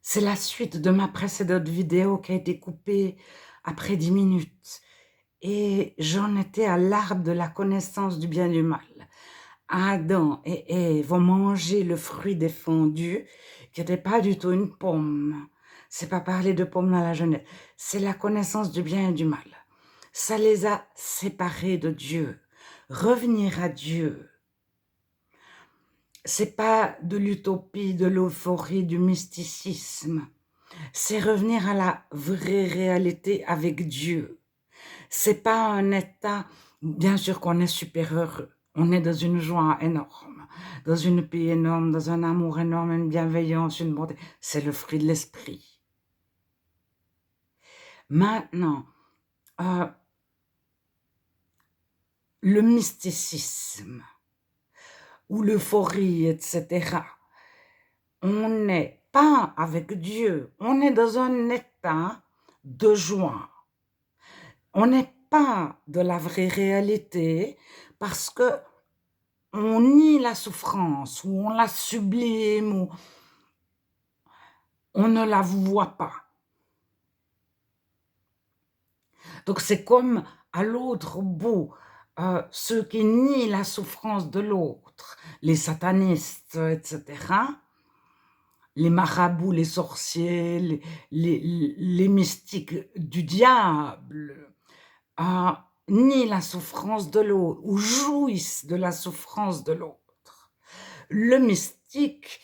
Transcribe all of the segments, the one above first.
C'est la suite de ma précédente vidéo qui a été coupée après 10 minutes et j'en étais à l'arbre de la connaissance du bien et du mal. Adam et Ève ont mangé le fruit défendu qui n'était pas du tout une pomme. C'est pas parler de pomme dans la Genèse, c'est la connaissance du bien et du mal. Ça les a séparés de Dieu. Revenir à Dieu, c'est pas de l'utopie, de l'euphorie, du mysticisme. C'est revenir à la vraie réalité avec Dieu. C'est pas un état, bien sûr qu'on est super heureux. On est dans une joie énorme, dans une paix énorme, dans un amour énorme, une bienveillance, une bonté. C'est le fruit de l'esprit. Maintenant, euh, le mysticisme ou l'euphorie, etc. On n'est pas avec Dieu. On est dans un état de joie. On n'est pas de la vraie réalité parce que on nie la souffrance ou on la sublime ou on ne la voit pas. Donc c'est comme à l'autre bout, ceux qui nient la souffrance de l'autre, les satanistes, etc., les marabouts, les sorciers, les mystiques du diable, nient la souffrance de l'autre ou jouissent de la souffrance de l'autre. Le mystique,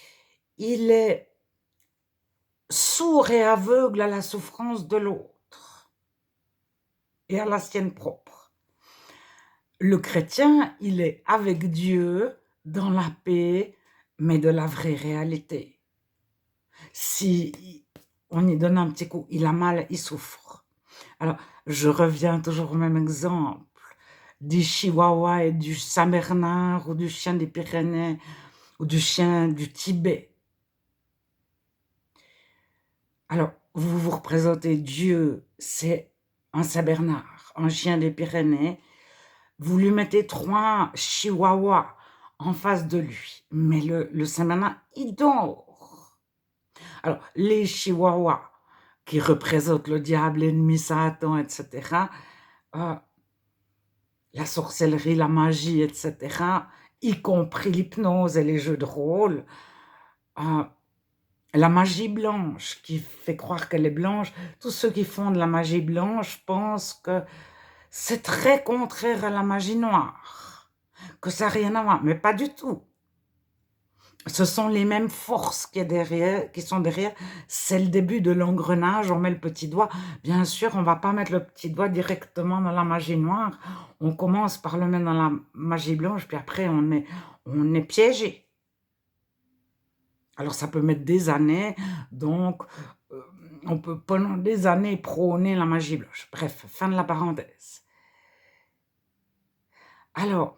il est sourd et aveugle à la souffrance de l'autre et à la sienne propre. Le chrétien, il est avec Dieu dans la paix, mais de la vraie réalité. Si on y donne un petit coup, il a mal, il souffre. Alors, je reviens toujours au même exemple du chihuahua et du Saint-Bernard ou du chien des Pyrénées ou du chien du Tibet. Alors, vous vous représentez Dieu, c'est un Saint-Bernard, un chien des Pyrénées. Vous lui mettez 3 chihuahuas en face de lui. Mais le Saint-Bernard, il dort. Alors, les chihuahuas qui représentent le diable, l'ennemi, Satan, etc., la sorcellerie, la magie, etc., y compris l'hypnose et les jeux de rôle, la magie blanche qui fait croire qu'elle est blanche, tous ceux qui font de la magie blanche pensent que c'est très contraire à la magie noire, que ça n'a rien à voir, mais pas du tout. Ce sont les mêmes forces qui sont derrière, c'est le début de l'engrenage, on met le petit doigt. Bien sûr, on ne va pas mettre le petit doigt directement dans la magie noire, on commence par le mettre dans la magie blanche, puis après on est piégé. Alors ça peut mettre des années, donc on peut pendant des années prôner la magie blanche. Bref, fin de la parenthèse. Alors,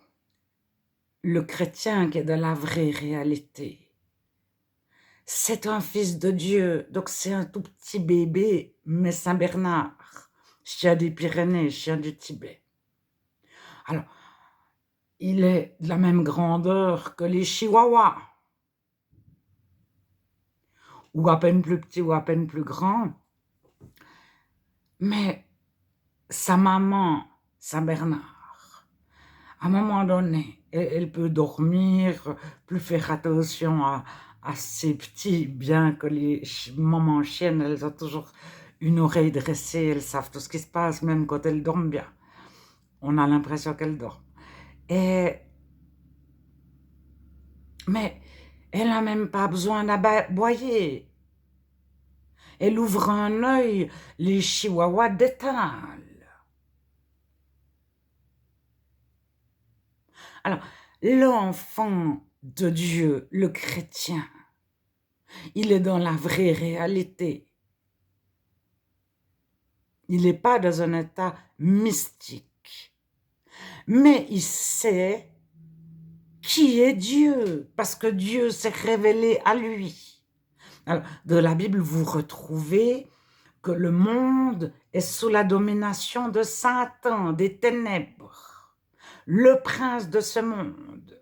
le chrétien qui est de la vraie réalité, c'est un fils de Dieu, donc c'est un tout petit bébé, mais Saint-Bernard, chien des Pyrénées, chien du Tibet. Alors, il est de la même grandeur que les chihuahuas, ou à peine plus petit ou à peine plus grand, mais sa maman, Saint-Bernard, à un moment donné, elle peut dormir, plus faire attention à ses petits, bien que les mamans chiennes, elles ont toujours une oreille dressée, elles savent tout ce qui se passe, même quand elles dorment bien. On a l'impression qu'elles dorment. Mais elle n'a même pas besoin d'aboyer. Elle ouvre un œil, les chihuahuas détalent. Alors, l'enfant de Dieu, le chrétien, il est dans la vraie réalité. Il n'est pas dans un état mystique. Mais il sait qui est Dieu, parce que Dieu s'est révélé à lui. Alors, de la Bible, vous retrouvez que le monde est sous la domination de Satan, des ténèbres, le prince de ce monde.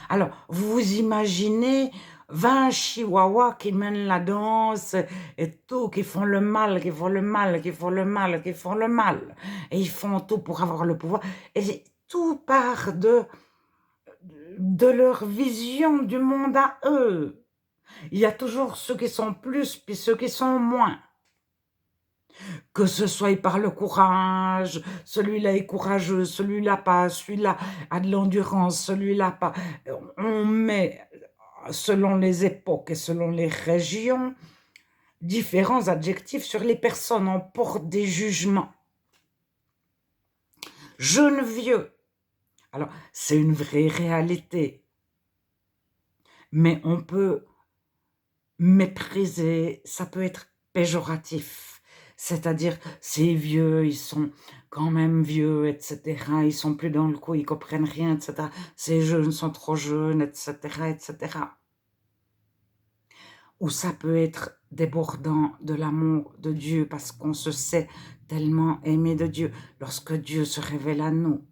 Alors, vous vous imaginez 20 chihuahuas qui mènent la danse et tout, qui font le mal, qui font le mal, qui font le mal, qui font le mal. Et ils font tout pour avoir le pouvoir. Et tout part de leur vision du monde à eux. Il y a toujours ceux qui sont plus, puis ceux qui sont moins. Que ce soit par le courage, celui-là est courageux, celui-là pas, celui-là a de l'endurance, celui-là pas. On met, selon les époques et selon les régions, différents adjectifs sur les personnes. On porte des jugements. Jeune, vieux. Alors, c'est une vraie réalité. Mais on peut mépriser, ça peut être péjoratif. C'est-à-dire, ces vieux, ils sont quand même vieux, etc. Ils sont plus dans le coup, ils comprennent rien, etc. Ces jeunes sont trop jeunes, etc., etc. Ou ça peut être débordant de l'amour de Dieu parce qu'on se sait tellement aimé de Dieu. Lorsque Dieu se révèle à nous,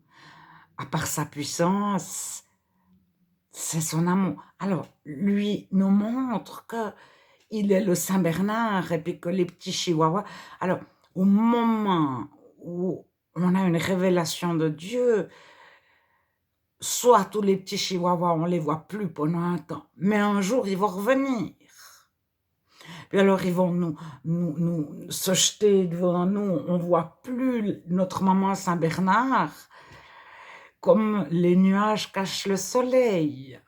à part sa puissance, c'est son amour. Alors, lui nous montre que il est le Saint Bernard et puis que les petits chihuahuas. Alors, au moment où on a une révélation de Dieu, soit tous les petits chihuahuas, on les voit plus pendant un temps, mais un jour, ils vont revenir. Puis alors, ils vont nous se jeter devant nous. On voit plus notre maman Saint Bernard comme les nuages cachent le soleil.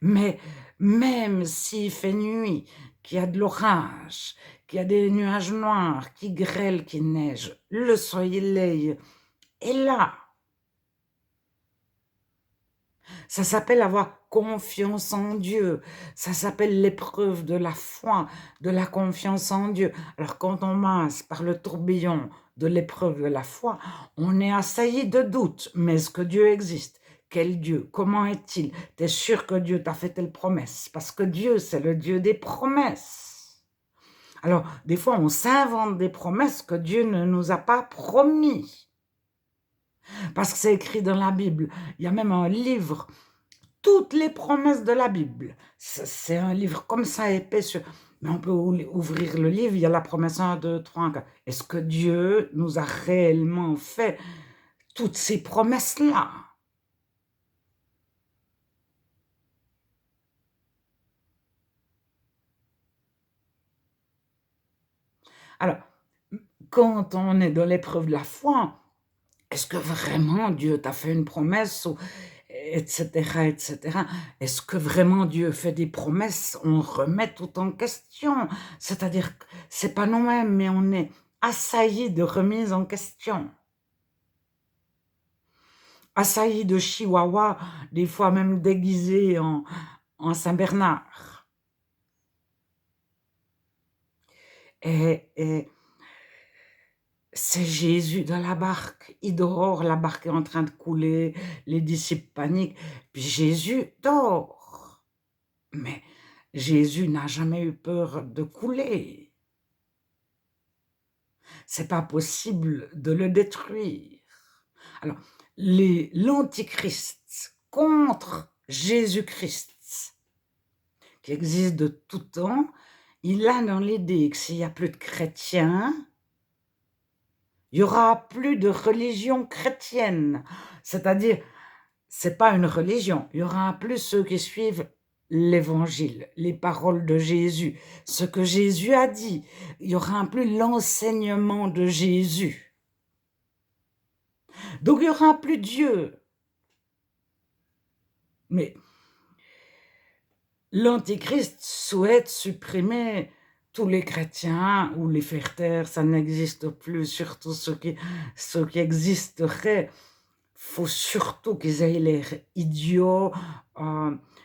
Mais même s'il fait nuit, qu'il y a de l'orage, qu'il y a des nuages noirs, qui grêlent, qui neigent, le soleil est là. Ça s'appelle avoir confiance en Dieu. Ça s'appelle l'épreuve de la foi, de la confiance en Dieu. Alors quand on passe par le tourbillon de l'épreuve de la foi, on est assailli de doutes. Mais est-ce que Dieu existe? Quel Dieu? Comment est-il? Tu es sûr que Dieu t'a fait telle promesse? Parce que Dieu, c'est le Dieu des promesses. Alors, des fois, on s'invente des promesses que Dieu ne nous a pas promis. Parce que c'est écrit dans la Bible. Il y a même un livre, toutes les promesses de la Bible. C'est un livre comme ça épais sur... Mais on peut ouvrir le livre, il y a la promesse 1, 2, 3, 4. Est-ce que Dieu nous a réellement fait toutes ces promesses-là? Alors, quand on est dans l'épreuve de la foi, est-ce que vraiment Dieu t'a fait une promesse ou etc., etc. Est-ce que vraiment Dieu fait des promesses? On remet tout en question. C'est-à-dire que c'est pas nous-mêmes, mais on est assailli de remises en question. Assailli de chihuahua, des fois même déguisés en Saint-Bernard. Et c'est Jésus dans la barque. Il dort, la barque est en train de couler, les disciples paniquent, puis Jésus dort. Mais Jésus n'a jamais eu peur de couler. C'est pas possible de le détruire. Alors, l'antichrist contre Jésus-Christ, qui existe de tout temps, il a dans l'idée que s'il n'y a plus de chrétiens, il y aura plus de religion chrétienne. C'est-à-dire, c'est pas une religion. Il y aura plus ceux qui suivent l'évangile, les paroles de Jésus, ce que Jésus a dit. Il y aura plus l'enseignement de Jésus. Donc, il y aura plus Dieu. Mais l'Antichrist souhaite supprimer tous les chrétiens ou les faire taire, ça n'existe plus, surtout ceux qui existeraient. Il faut surtout qu'ils aient l'air idiots,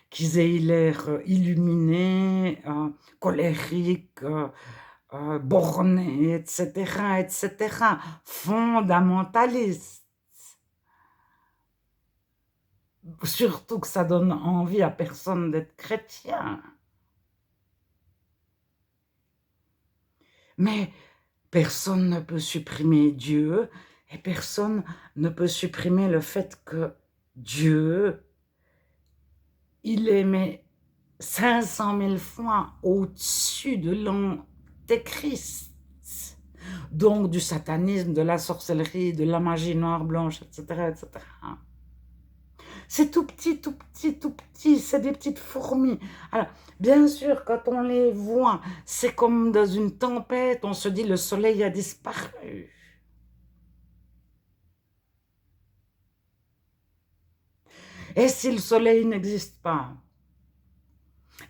qu'ils aient l'air illuminés, colériques, bornés, etc., etc., fondamentalistes. Surtout que ça donne envie à personne d'être chrétien. Mais personne ne peut supprimer Dieu et personne ne peut supprimer le fait que Dieu il est mais 500 000 fois au-dessus de l'antéchrist, donc du satanisme, de la sorcellerie, de la magie noire, blanche, etc., etc. C'est tout petit, tout petit, tout petit, c'est des petites fourmis. Alors, bien sûr, quand on les voit, c'est comme dans une tempête, on se dit le soleil a disparu. Et si le soleil n'existe pas?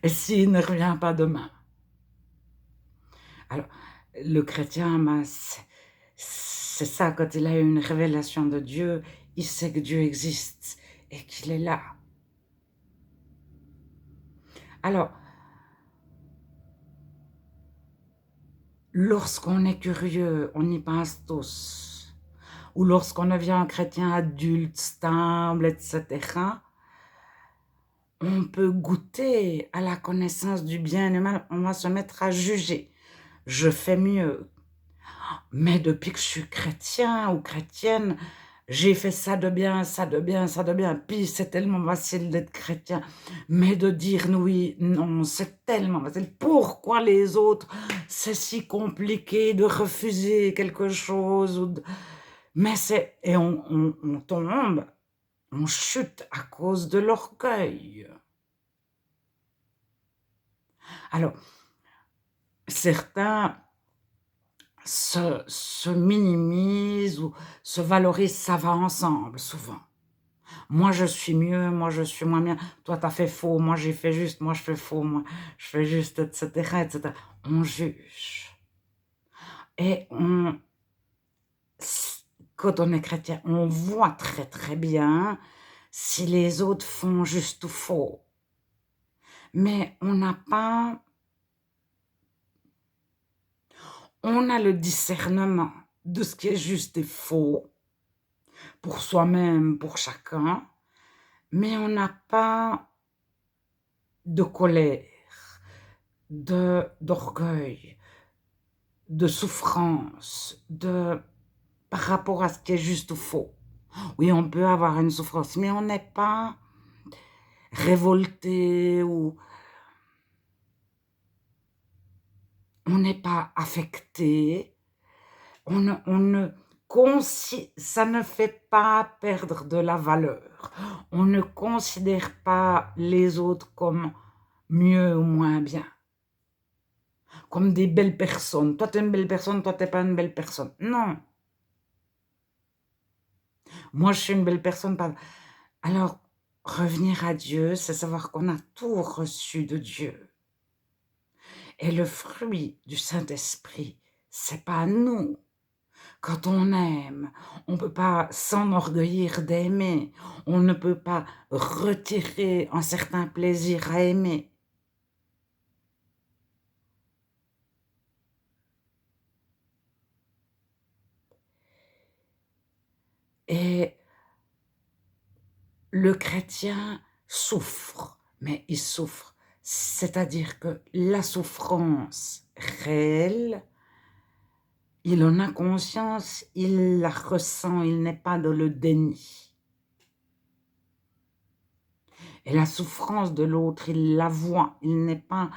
Et s'il ne revient pas demain? Alors, le chrétien, ben, c'est ça, quand il a une révélation de Dieu, il sait que Dieu existe et qu'il est là. Alors, lorsqu'on est curieux, on y pense tous. Ou lorsqu'on devient un chrétien adulte, stable, etc., on peut goûter à la connaissance du bien et du mal, on va se mettre à juger. Je fais mieux. Mais depuis que je suis chrétien ou chrétienne, j'ai fait ça de bien, ça de bien, ça de bien. Puis c'est tellement facile d'être chrétien. Mais de dire oui, non, c'est tellement facile. Pourquoi les autres, c'est si compliqué de refuser quelque chose Mais c'est... Et on tombe, on chute à cause de l'orgueil. Alors, certains se minimisent ou se valorisent, ça va ensemble, souvent. Moi, je suis mieux, moi, je suis moins bien. Toi, tu as fait faux, moi, j'ai fait juste, moi, je fais faux, moi, je fais juste, etc., etc. On juge. Et quand on est chrétien, on voit très, très bien si les autres font juste ou faux. Mais on n'a pas... On a le discernement de ce qui est juste et faux, pour soi-même, pour chacun, mais on n'a pas de colère, d'orgueil, de souffrance, par rapport à ce qui est juste ou faux. Oui, on peut avoir une souffrance, mais on n'est pas révolté ou on n'est pas affecté. Ça ne fait pas perdre de la valeur. On ne considère pas les autres comme mieux ou moins bien, comme des belles personnes. Toi, tu es une belle personne, toi, tu n'es pas une belle personne. Non. Moi, je suis une belle personne. Alors, revenir à Dieu, c'est savoir qu'on a tout reçu de Dieu. Et le fruit du Saint-Esprit, c'est pas nous. Quand on aime, on ne peut pas s'enorgueillir d'aimer. On ne peut pas retirer un certain plaisir à aimer. Et le chrétien souffre, mais il souffre. C'est-à-dire que la souffrance réelle, il en a conscience, il la ressent, il n'est pas dans le déni. Et la souffrance de l'autre, il la voit, il n'est pas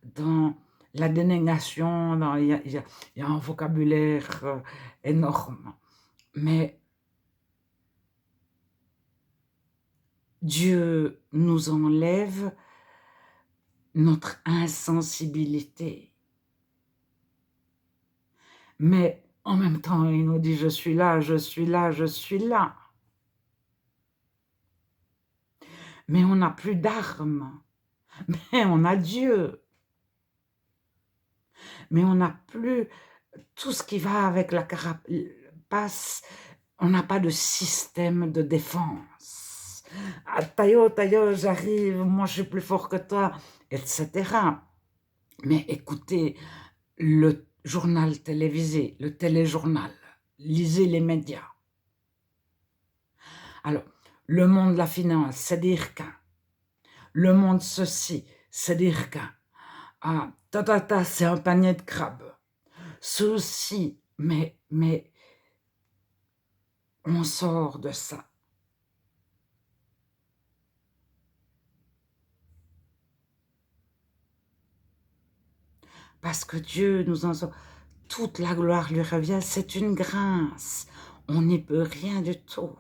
dans la dénégation, il y a un vocabulaire énorme. Mais Dieu nous enlève notre insensibilité. Mais en même temps, il nous dit, je suis là, je suis là, je suis là. Mais on n'a plus d'armes. Mais on a Dieu. Mais on n'a plus tout ce qui va avec la carapace. On n'a pas de système de défense. Ah, taillot, taillot, j'arrive, moi je suis plus fort que toi, etc. Mais écoutez le journal télévisé, le téléjournal, lisez les médias. Alors, le monde de la finance, c'est des requins. Le monde ceci, c'est des requins. Ah, c'est un panier de crabes. Ceci, mais on sort de ça. parce que Dieu nous en sauve. Toute la gloire lui revient, c'est une grâce. On n'y peut rien du tout.